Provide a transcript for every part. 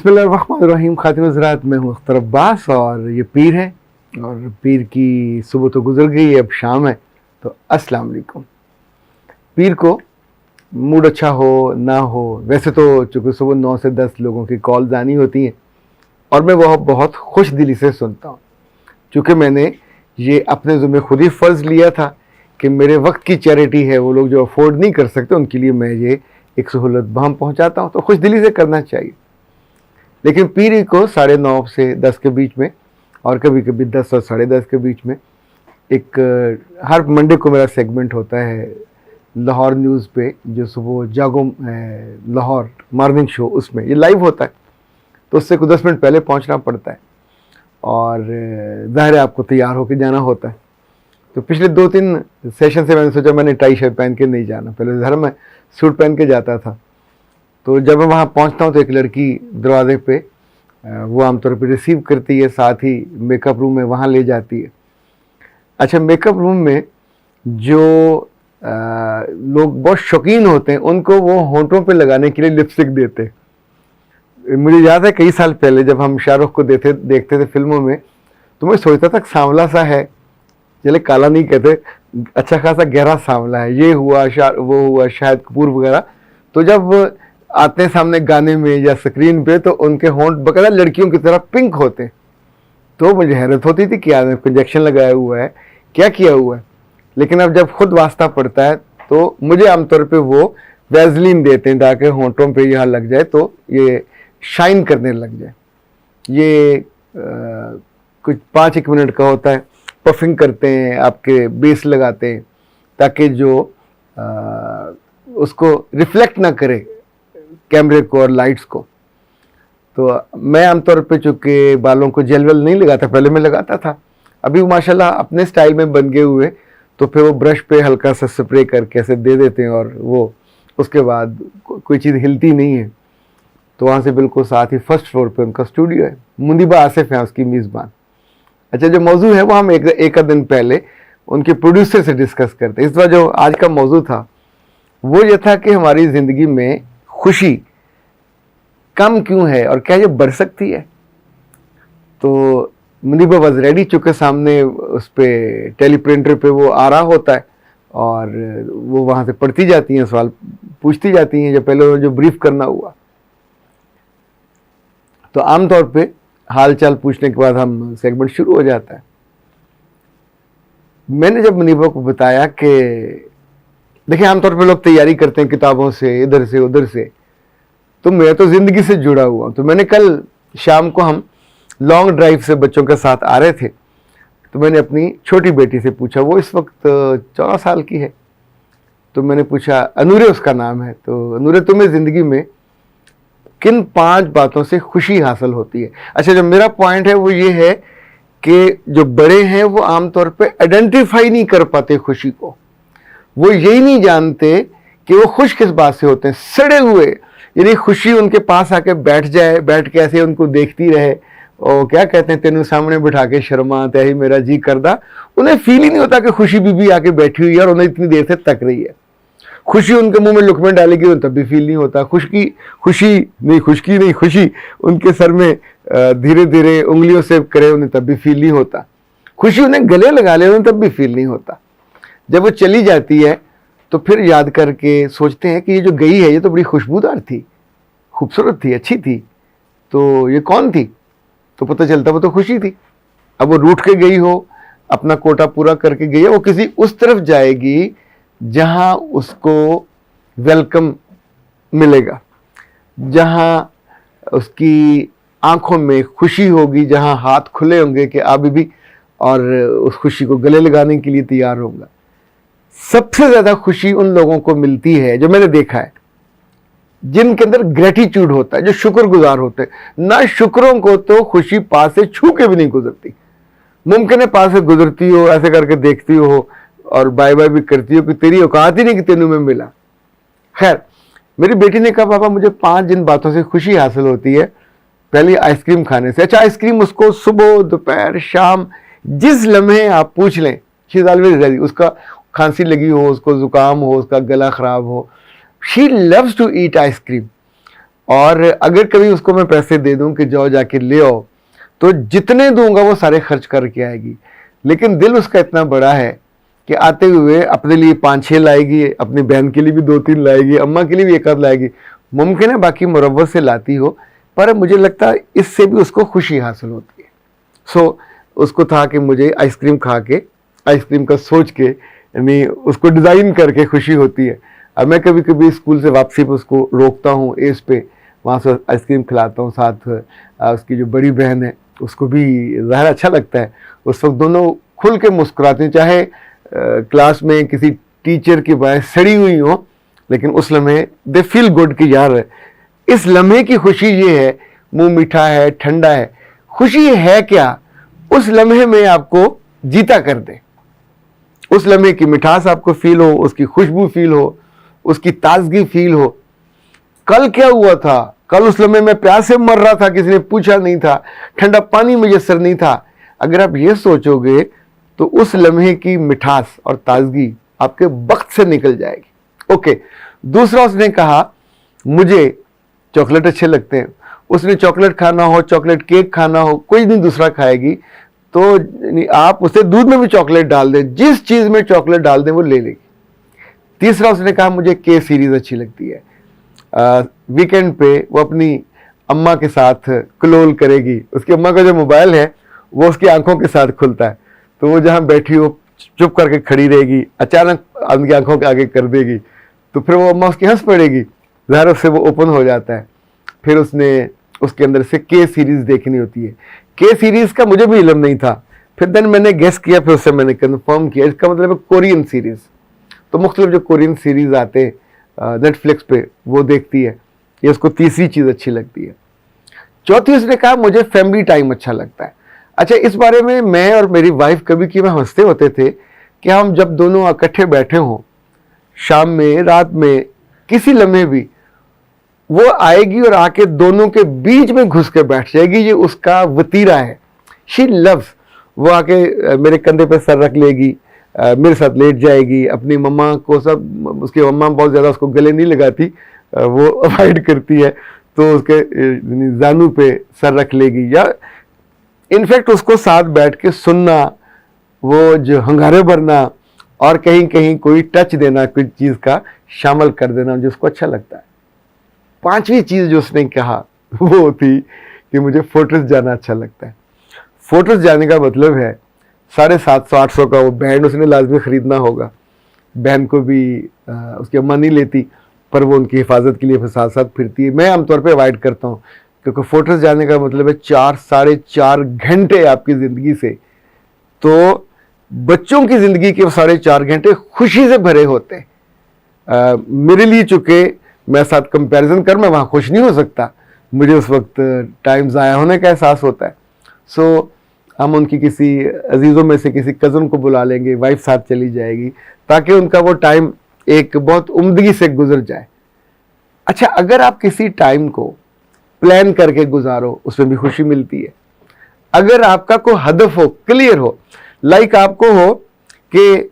बिस्मिल्लाहिर्रहमानिर्रहीम। खातिन हज़रात, मैं हूँ अख्तर अब्बास और ये पीर है और पीर की सुबह तो गुजर गई है, अब शाम है, तो अस्सलाम वालेकुम। पीर को मूड अच्छा हो ना हो, वैसे तो चूँकि सुबह 9 से 10 लोगों की कॉल्स आनी होती हैं और मैं वह बहुत खुश दिली से सुनता हूँ, चूँकि मैंने ये अपने ज़िम्मे खुद ही फ़र्ज़ लिया था कि मेरे वक्त की चैरिटी है, वो लोग जो अफोर्ड नहीं कर सकते उनके लिए मैं ये एक सहूलत बहम पहुँचाता हूँ, तो खुश दिली से करना चाहिए। लेकिन पीर को 9:30 से 10 के बीच में और कभी कभी 10 और 10:30 के बीच में एक हर मंडे को मेरा सेगमेंट होता है लाहौर न्यूज़ पे, जो सुबह जागो लाहौर मॉर्निंग शो, उसमें ये लाइव होता है, तो उससे कुछ 10 मिनट पहले पहुंचना पड़ता है और ज़ाहिर है आपको तैयार होकर जाना होता है। तो पिछले 2-3 सेशन से मैंने सोचा मैंने टाई शर्ट पहन के नहीं जाना, पहले घर में सूट पहन के जाता था। तो जब मैं वहाँ पहुँचता हूँ तो एक लड़की दरवाजे पे वो आमतौर पे रिसीव करती है, साथ ही मेकअप रूम में वहाँ ले जाती है। अच्छा, मेकअप रूम में जो लोग बहुत शौकीन होते हैं उनको वो होंठों पे लगाने के लिए लिपस्टिक देते हैं। मुझे याद है कई साल पहले जब हम शाहरुख को देखते थे फिल्मों में, तो मैं सोचता था सांवला सा है, चले काला नहीं कहते, अच्छा खासा गहरा सांवला है, ये हुआ वो हुआ, शायद कपूर वगैरह। तो जब आते हैं सामने गाने में या स्क्रीन पे तो उनके होंठ बकायदा लड़कियों की तरह पिंक होते हैं, तो मुझे हैरत होती थी कि यार इंजेक्शन लगाया हुआ है, क्या किया हुआ है। लेकिन अब जब खुद वास्ता पड़ता है तो मुझे आमतौर पे वो वैजलीन देते हैं ताकि होंठों पे यहाँ लग जाए तो ये शाइन करने लग जाए। ये कुछ 5-1 मिनट का होता है, पफिंग करते हैं, आपके बेस लगाते हैं ताकि जो उसको रिफ्लेक्ट ना करे कैमरे को और लाइट्स को। तो मैं आमतौर पे चूँकि बालों को जेल वेल नहीं लगाता, पहले मैं लगाता था, अभी माशाल्लाह अपने स्टाइल में बन गए हुए, तो फिर वो ब्रश पे हल्का सा स्प्रे करके ऐसे दे देते हैं और वो उसके बाद कोई चीज़ हिलती नहीं है। तो वहाँ से बिल्कुल साथ ही फर्स्ट फ्लोर पे उनका स्टूडियो है, मुनीबा आसिफ है उसकी मेज़बान। अच्छा, जो मौजू है वो हम एक दिन पहले उनके प्रोड्यूसर से डिस्कस करते हैं। इस बार जो आज का मौजू था वो ये था कि हमारी ज़िंदगी में खुशी कम क्यों है और क्या ये बढ़ सकती है। तो मुनीबा वॉज रेडी, चूँकि सामने उस पर टेलीप्रिंटर पे वो आ रहा होता है और वो वहाँ से पढ़ती जाती हैं, सवाल पूछती जाती हैं, जब पहले जो ब्रीफ करना हुआ। तो आमतौर पे हाल चाल पूछने के बाद हम सेगमेंट शुरू हो जाता है। मैंने जब मुनीबा को बताया कि देखिए आमतौर पे लोग तैयारी करते हैं किताबों से, इधर से उधर से, तो मैं तो ज़िंदगी से जुड़ा हुआ। तो मैंने कल शाम को हम लॉन्ग ड्राइव से बच्चों के साथ आ रहे थे, तो मैंने अपनी छोटी बेटी से पूछा, वो इस वक्त 14 साल की है, तो मैंने पूछा, अनूरे उसका नाम है, तो अनूरे तुम्हें ज़िंदगी में किन 5 बातों से खुशी हासिल होती है। अच्छा, जो मेरा पॉइंट है वो ये है कि जो बड़े हैं वो आमतौर पे आइडेंटिफाई नहीं कर पाते खुशी को, वो यही नहीं जानते कि वो खुश किस बात से होते हैं, सड़े हुए। यानी खुशी उनके पास आके बैठ जाए, बैठ के ऐसे उनको देखती रहे, और क्या कहते हैं, तेनू सामने बिठा के शर्मा ते ही मेरा जी करदा, उन्हें फील ही नहीं होता कि खुशी बीबी आके बैठी हुई है और उन्हें इतनी देर से तक रही है। खुशी उनके मुंह में लुकमे डालेगी उन्हें तब भी फील नहीं होता। खुशी उनके सर में धीरे धीरे उंगलियों से करे उन्हें तब भी फील नहीं होता। खुशी उन्हें गले लगा ले उन्हें तब भी फील नहीं होता। जब वो चली जाती है तो फिर याद करके सोचते हैं कि ये जो गई है ये तो बड़ी खुशबूदार थी, खूबसूरत थी, अच्छी थी, तो ये कौन थी, तो पता चलता वो तो खुशी थी। अब वो रूठ के गई हो, अपना कोटा पूरा करके गई है, वो किसी उस तरफ जाएगी जहां उसको वेलकम मिलेगा, जहां उसकी आंखों में खुशी होगी, जहां हाथ खुले होंगे कि आ बीबी, और उस खुशी को गले लगाने के लिए तैयार होगा। सबसे ज्यादा खुशी उन लोगों को मिलती है, जो मैंने देखा है, जिनके अंदर ग्रेटिट्यूड होता है, जो शुक्रगुजार होते हैं। ना शुक्रों को तो खुशी पास से छू के भी नहीं गुजरती। मुमकिन है पास से गुजरती हो, ऐसे करके देखती हो और बाय बाय भी करती हो कि तेरी औकात ही नहीं कि तेनू में मिला। खैर, मेरी बेटी ने कहा, पापा मुझे 5 जिन बातों से खुशी हासिल होती है, पहली आइसक्रीम खाने से। अच्छा, आइसक्रीम उसको सुबह दोपहर शाम जिस लम्हे आप पूछ लें, शी इज ऑलवेज रेडी। उसका खांसी लगी हो, उसको जुकाम हो, उसका गला खराब हो, she loves to eat ice cream. और अगर कभी उसको मैं पैसे दे दूं कि जाओ जाके ले आओ, तो जितने दूंगा वो सारे खर्च करके आएगी। लेकिन दिल उसका इतना बड़ा है कि आते हुए अपने लिए 5-6 लाएगी, अपनी बहन के लिए भी 2-3 लाएगी, अम्मा के लिए भी 1 आध लाएगी। मुमकिन है बाकी मुरव्वत से लाती हो, पर मुझे लगता है इससे भी उसको खुशी हासिल होती है। सो उसको था कि मुझे आइसक्रीम खा के, आइसक्रीम का सोच के, यानी उसको डिज़ाइन करके खुशी होती है। अब मैं कभी कभी स्कूल से वापसी पर उसको रोकता हूँ एज पे, वहाँ से आइसक्रीम खिलाता हूँ, साथ उसकी जो बड़ी बहन है उसको भी ज़ाहिर अच्छा लगता है। उस वक्त दोनों खुल के मुस्कुराते हैं, चाहे क्लास में किसी टीचर की बात सड़ी हुई हो, लेकिन उस लम्हे दे फील गुड कि यार इस लम्हे की खुशी ये है, मुंह मीठा है, ठंडा है। खुशी है क्या? उस लम्हे में आपको जीता कर दे, उस लम्हे की मिठास आपको फील हो, उसकी खुशबू फील हो, उसकी ताजगी फील हो। कल क्या हुआ था? कल उस लम्हे में प्यास से मर रहा था, किसी ने पूछा नहीं था, ठंडा पानी मुयस्सर नहीं था। अगर आप ये सोचोगे तो उस लम्हे की मिठास और ताजगी आपके वक्त से निकल जाएगी। ओके, दूसरा उसने कहा मुझे चॉकलेट अच्छे लगते हैं। उसने चॉकलेट खाना हो, चॉकलेट केक खाना हो, कोई नहीं दूसरा खाएगी, तो आप उसे दूध में भी चॉकलेट डाल दें, जिस चीज़ में चॉकलेट डाल दें वो ले लेगी। तीसरा उसने कहा मुझे के सीरीज़ अच्छी लगती है। वीकेंड पे वो अपनी अम्मा के साथ क्लोल करेगी। उसकी अम्मा का जो मोबाइल है वो उसकी आंखों के साथ खुलता है, तो वो जहाँ बैठी हो चुप करके खड़ी रहेगी, अचानक उनकी आंखों के आगे कर देगी, तो फिर वो अम्मा उसकी हंस पड़ेगी, ज़ाहिर उससे वो ओपन हो जाता है। फिर उसने उसके अंदर से के सीरीज़ देखनी होती है। के सीरीज़ का मुझे भी इल्म नहीं था, फिर देन मैंने गेस किया, फिर उससे मैंने कंफर्म किया, इसका मतलब है कोरियन सीरीज़। तो मुख्तलिफ जो कोरियन सीरीज़ आते हैं नेटफ्लिक्स पे वो देखती है। ये उसको तीसरी चीज़ अच्छी लगती है। चौथी उसने कहा मुझे फैमिली टाइम अच्छा लगता है। अच्छा, इस बारे में मैं और मेरी वाइफ कभी कभी हंसते होते थे कि हम जब दोनों इकट्ठे बैठे हों, शाम में, रात में, किसी लम्हे भी, वो आएगी और आके दोनों के बीच में घुस के बैठ जाएगी। ये उसका वतीरा है। She loves. वो आके मेरे कंधे पे सर रख लेगी, मेरे साथ लेट जाएगी। अपनी मम्मा को सब, उसकी मम्मा बहुत ज़्यादा उसको गले नहीं लगाती, वो अवॉइड करती है, तो उसके जानू पे सर रख लेगी, या इनफैक्ट उसको साथ बैठ के सुनना, वो जो हंगारे भरना, और कहीं कहीं कोई टच देना, कोई चीज़ का शामिल कर देना जो उसको अच्छा लगता है। पांचवी चीज़ जो उसने कहा वो थी कि मुझे फोटोज जाना अच्छा लगता है। फोटोज जाने का मतलब है 750-800 का वो बैंड उसने लाजमी ख़रीदना होगा। बहन को भी उसकी अम्मा नहीं लेती, पर वो उनकी हिफाजत के लिए फिर साथ साथ फिरती है। मैं आमतौर पे अवॉइड करता हूँ, क्योंकि फोटोज जाने का मतलब है 4-4.5 घंटे आपकी ज़िंदगी से। तो बच्चों की ज़िंदगी के 4.5 घंटे खुशी से भरे होते हैं। मेरे लिए चूँकि मैं साथ कंपैरिजन कर, मैं वहाँ खुश नहीं हो सकता, मुझे उस वक्त टाइम ज़ाया होने का एहसास होता है। सो हम उनकी किसी अजीज़ों में से किसी कज़न को बुला लेंगे, वाइफ साथ चली जाएगी, ताकि उनका वो टाइम एक बहुत उम्दगी से गुजर जाए। अच्छा, अगर आप किसी टाइम को प्लान करके गुजारो, उसमें भी खुशी मिलती है। अगर आपका कोई हदफ हो, क्लियर हो, लाइक आपको हो कि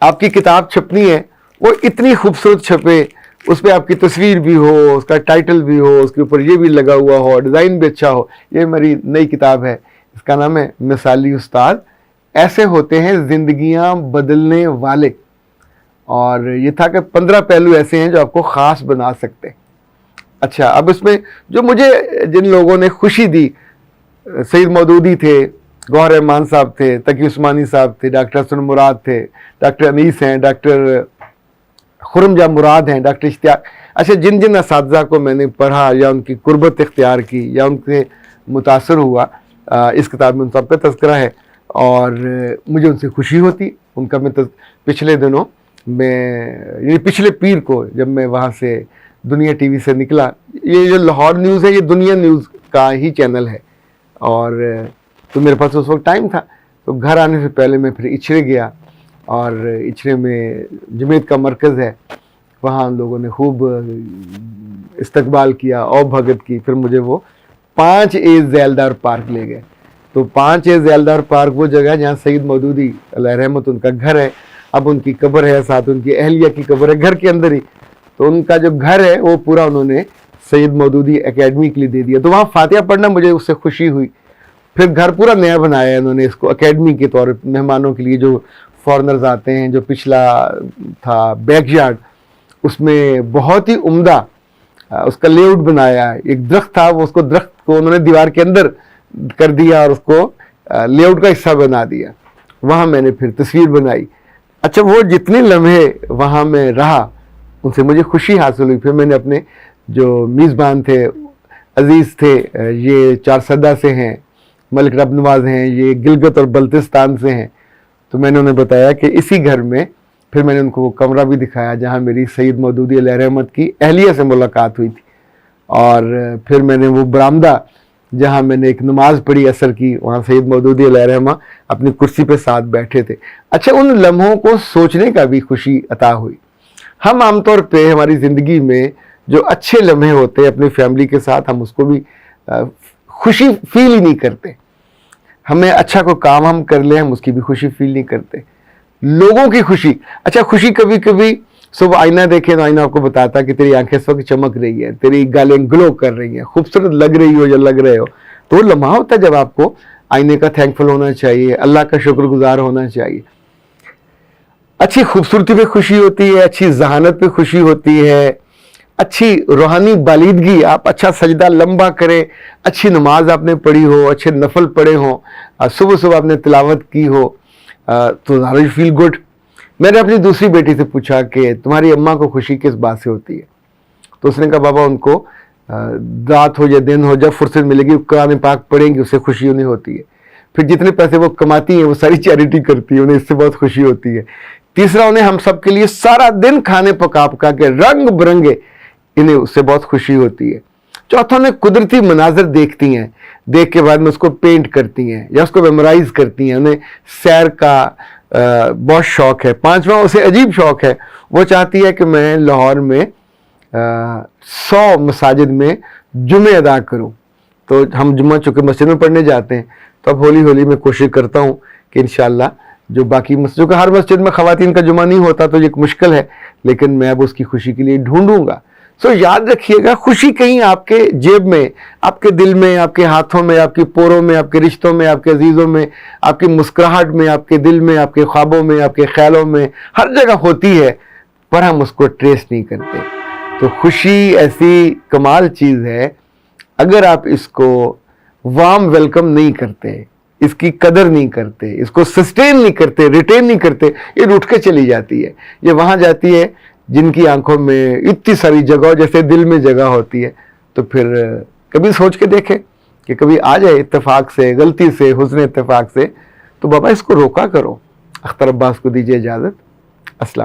आपकी किताब छपनी है, वो इतनी खूबसूरत छपे, उस पर आपकी तस्वीर भी हो, उसका टाइटल भी हो, उसके ऊपर ये भी लगा हुआ हो, डिज़ाइन भी अच्छा हो। ये मेरी नई किताब है, इसका नाम है मिसाली उस्ताद। ऐसे होते हैं ज़िंदगियां बदलने वाले। और ये था कि 15 पहलू ऐसे हैं जो आपको ख़ास बना सकते हैं। अच्छा, अब इसमें जो मुझे जिन लोगों ने खुशी दी, सईद मौदूदी थे, गौहर रहमान साहब थे, तकी उस्मानी साहब थे, डॉक्टर हसन मुराद थे, डॉक्टर अनीस हैं, डॉक्टर खुरमजा मुराद हैं, डॉक्टर इश्तियाक। अच्छा, जिन जिन असातिज़ा को मैंने पढ़ा या उनकी कुर्बत इख्तियार की या उनसे मुतासर हुआ, इस किताब में उन सब का तज़किरा है और मुझे उनसे खुशी होती। उनका मैं पिछले दिनों मैं, पिछले पीर को जब मैं वहाँ से दुनिया टीवी से निकला, ये जो लाहौर न्यूज़ है ये दुनिया न्यूज़ का ही चैनल है, और तो मेरे पास उस वक्त टाइम था, तो घर आने से पहले मैं फिर इचरे गया, और इचरे में जमीयत का मरकज़ है, वहाँ लोगों ने खूब इस्तकबाल किया और भगत की। फिर मुझे वो 5A ज़ैलदार पार्क ले गए। तो 5A ज़ैलदार पार्क वो जगह जहाँ सईद मौदूदी अलैहि रहमत उनका घर है, अब उनकी कब्र है, साथ उनकी अहलिया की कब्र है घर के अंदर ही। तो उनका जो घर है वो पूरा उन्होंने सैयद मौदूदी एकेडमी के लिए दे दिया। तो वहाँ फातिहा पढ़ना मुझे उससे खुशी हुई। फिर घर पूरा नया बनाया इन्होंने इसको एकेडमी के तौर पर, मेहमानों के लिए जो फॉरेनर्स आते हैं। जो पिछला था बैकयार्ड, उसमें बहुत ही उम्दा उसका लेआउट बनाया। एक दरख्त था, वो उसको दरख्त को उन्होंने दीवार के अंदर कर दिया और उसको लेआउट का हिस्सा बना दिया। वहाँ मैंने फिर तस्वीर बनाई। अच्छा, वो जितने लम्हे वहाँ में रहा उनसे मुझे खुशी हासिल हुई। फिर मैंने अपने जो मेज़बान थे, अजीज़ थे, ये चारसदा से हैं, मलिक रब नवाज हैं, ये गिलगित और बल्तिस्तान से हैं, तो मैंने उन्हें बताया कि इसी घर में, फिर मैंने उनको वो कमरा भी दिखाया जहाँ मेरी सैयद मौदूदी अलैहि रहमत की अहलिया से मुलाकात हुई थी। और फिर मैंने वो बरामदा जहाँ मैंने एक नमाज पढ़ी असर की, वहाँ सैयद मौदूदी अलैहि रहमा अपनी कुर्सी पे साथ बैठे थे। अच्छा, उन लम्हों को सोचने का भी खुशी अता हुई। हम आमतौर पे हमारी ज़िंदगी में जो अच्छे लम्हे होते हैं अपनी फैमिली के साथ, हम उसको भी खुशी फील ही नहीं करते। हमें अच्छा कोई काम हम कर ले, हम उसकी भी खुशी फील नहीं करते। लोगों की खुशी, अच्छा खुशी कभी कभी सुबह आईना देखें तो आईना आपको बताता है कि तेरी आंखें इस वक्त चमक रही है, तेरी गालें ग्लो कर रही हैं, खूबसूरत लग रही हो या लग रहे हो। तो वो लम्हा होता है जब आपको आईने का थैंकफुल होना चाहिए, अल्लाह का शुक्रगुजार होना चाहिए। अच्छी खूबसूरती पे खुशी होती है, अच्छी जहानत पे खुशी होती है, अच्छी रूहानी बालिदगी, आप अच्छा सजदा लंबा करें, अच्छी नमाज आपने पढ़ी हो, अच्छे नफल पढ़े हो, सुबह सुबह आपने तिलावत की हो, तो यू फील गुड। मैंने अपनी दूसरी बेटी से पूछा कि तुम्हारी अम्मा को खुशी किस बात से होती है? तो उसने कहा बाबा उनको रात हो या दिन हो, जब फुर्सत मिलेगी कुरान पाक पढ़ेंगी, उससे खुशी उन्हें होती है। फिर जितने पैसे वो कमाती हैं वो सारी चैरिटी करती है, उन्हें इससे बहुत खुशी होती है। तीसरा, उन्हें हम सब के लिए सारा दिन खाने पका पका के रंग बिरंगे, इन्हें उससे बहुत खुशी होती है। चौथा, उन्हें कुदरती मनाजर देखती हैं, देख के बाद में उसको पेंट करती हैं या उसको मेमोराइज करती हैं। उन्हें सैर का बहुत शौक है। पांचवा, उसे अजीब शौक है, वो चाहती है कि मैं लाहौर में 100 मसाजिद में जुमे अदा करूं। तो हम जुम्मा चूँकि मस्जिद में पढ़ने जाते हैं, तो अब हौली हौली मैं कोशिश करता हूं कि इंशाल्लाह जो बाकी मस्जिदों का, हर मस्जिद में ख़वातीन का जुमा नहीं होता तो ये मुश्किल है, लेकिन मैं अब उसकी खुशी के लिए ढूंढूंगा। सो याद रखिएगा, खुशी कहीं आपके जेब में, आपके दिल में, आपके हाथों में, आपकी पोरों में, आपके रिश्तों में, आपके अजीज़ों में, आपकी मुस्कुराहट में, आपके दिल में, आपके ख्वाबों में, आपके ख्यालों में, हर जगह होती है, पर हम उसको ट्रेस नहीं करते। तो खुशी ऐसी कमाल चीज़ है, अगर आप इसको वार्म वेलकम नहीं करते, इसकी कदर नहीं करते, इसको सस्टेन नहीं करते, रिटेन नहीं करते, ये रूठ के चली जाती है। ये वहाँ जाती है जिनकी आंखों में इतनी सारी जगह, जैसे दिल में जगह होती है। तो फिर कभी सोच के देखें कि कभी आ जाए इत्तेफाक से, गलती से, हुस्न इत्तेफाक से, तो बाबा इसको रोका करो। अख्तर अब्बास को दीजिए इजाज़त। अस्सलाम।